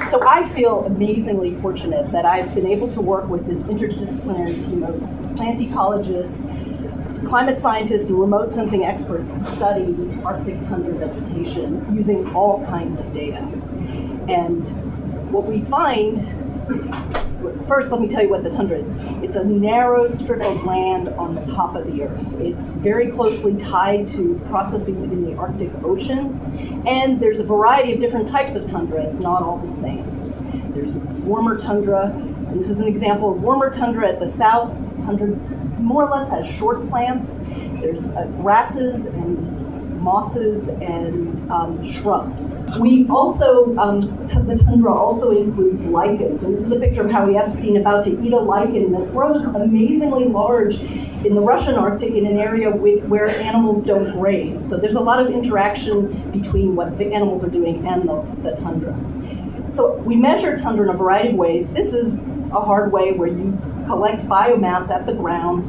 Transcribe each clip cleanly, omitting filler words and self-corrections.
So I feel amazingly fortunate that I've been able to work with this interdisciplinary team of plant ecologists, climate scientists, and remote sensing experts to study Arctic tundra vegetation using all kinds of data. And what we find, first let me tell you what the tundra is. It's a narrow strip of land on the top of the earth. It's very closely tied to processes in the Arctic Ocean, and there's a variety of different types of tundra. It's not all the same. There's warmer tundra, and this is an example of warmer tundra at the south. Tundra more or less has short plants. There's grasses and mosses and shrubs. We also, the tundra also includes lichens, and this is a picture of Howie Epstein about to eat a lichen that grows amazingly large in the Russian Arctic in an area where animals don't graze. So there's a lot of interaction between what the animals are doing and the tundra. So we measure tundra in a variety of ways. This is a hard way where you collect biomass at the ground,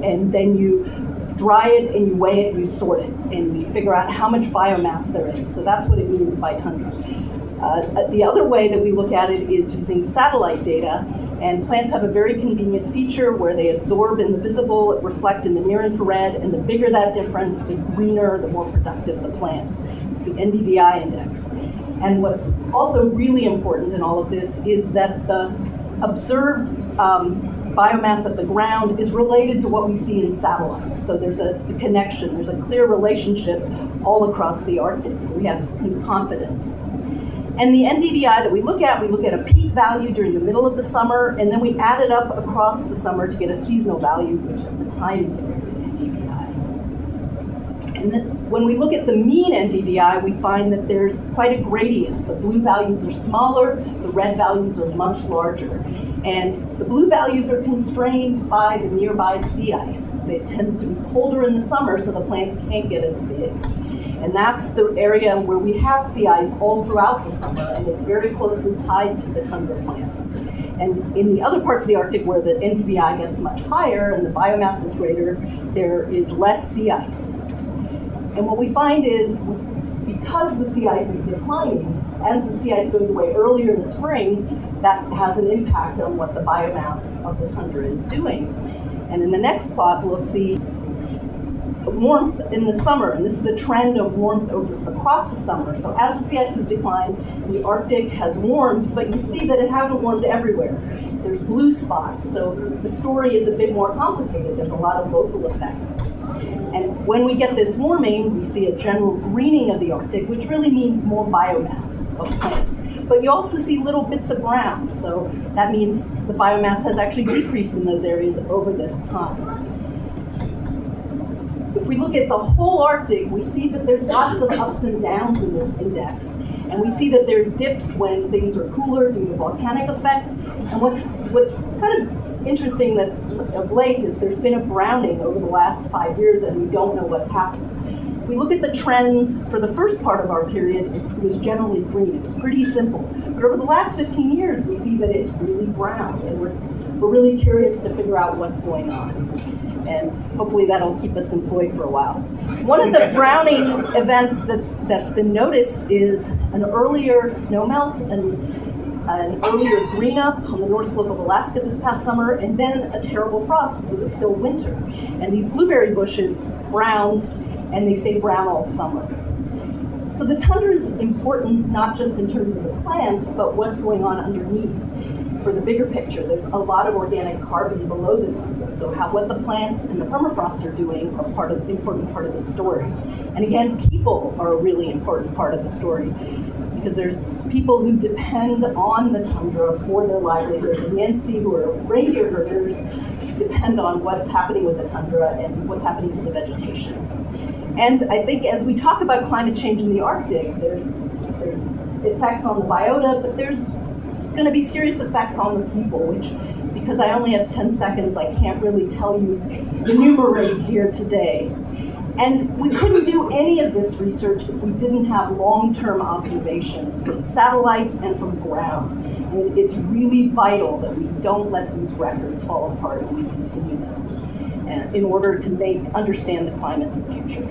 and then you dry it and you weigh it and you sort it and you figure out how much biomass there is. So that's what it means by tundra. The other way that we look at it is using satellite data, and plants have a very convenient feature where they absorb in the visible, reflect in the near infrared, and the bigger that difference, the greener, the more productive the plants. It's the NDVI index. And what's also really important in all of this is that the observed biomass at the ground is related to what we see in satellites. So there's a connection, there's a clear relationship all across the Arctic, so we have confidence. And the NDVI that we look at a peak value during the middle of the summer, and then we add it up across the summer to get a seasonal value, which is the time NDVI. And then when we look at the mean NDVI, we find that there's quite a gradient. The blue values are smaller, the red values are much larger. And the blue values are constrained by the nearby sea ice. It tends to be colder in the summer, so the plants can't get as big. And that's the area where we have sea ice all throughout the summer, and it's very closely tied to the tundra plants. And in the other parts of the Arctic where the NDVI gets much higher and the biomass is greater, there is less sea ice. And what we find is, because the sea ice is declining, as the sea ice goes away earlier in the spring, that has an impact on what the biomass of the tundra is doing. And in the next plot, we'll see warmth in the summer, and this is a trend of warmth across the summer. So as the sea ice has declined, the Arctic has warmed, but you see that it hasn't warmed everywhere. There's blue spots, so the story is a bit more complicated. There's a lot of local effects. And when we get this warming, we see a general greening of the Arctic, which really means more biomass of plants. But you also see little bits of brown, so that means the biomass has actually decreased in those areas over this time. If we look at the whole Arctic, we see that there's lots of ups and downs in this index. And we see that there's dips when things are cooler due to volcanic effects. And what's kind of interesting that of late is there's been a browning over the last 5 years, and we don't know what's happened. If we look at the trends for the first part of our period, it was generally green. It was pretty simple. But over the last 15 years, we see that it's really brown, and we're really curious to figure out what's going on. And hopefully that'll keep us employed for a while. One of the browning events that's been noticed is an earlier snowmelt and an earlier green up on the north slope of Alaska this past summer, and then a terrible frost because it was still winter. And these blueberry bushes browned, and they stay brown all summer. So the tundra is important not just in terms of the plants, but what's going on underneath. For the bigger picture, there's a lot of organic carbon below the tundra, so what the plants and the permafrost are doing are important part of the story. And again, people are a really important part of the story, because there's people who depend on the tundra for their livelihood. The Nentsy, who are reindeer herders, depend on what's happening with the tundra and what's happening to the vegetation. And I think as we talk about climate change in the Arctic, there's effects on the biota, but there's going to be serious effects on the people, which, because I only have 10 seconds, I can't really tell you, enumerate here today. And we couldn't do any of this research if we didn't have long-term observations from satellites and from ground. And it's really vital that we don't let these records fall apart and we continue them in order to understand the climate in the future.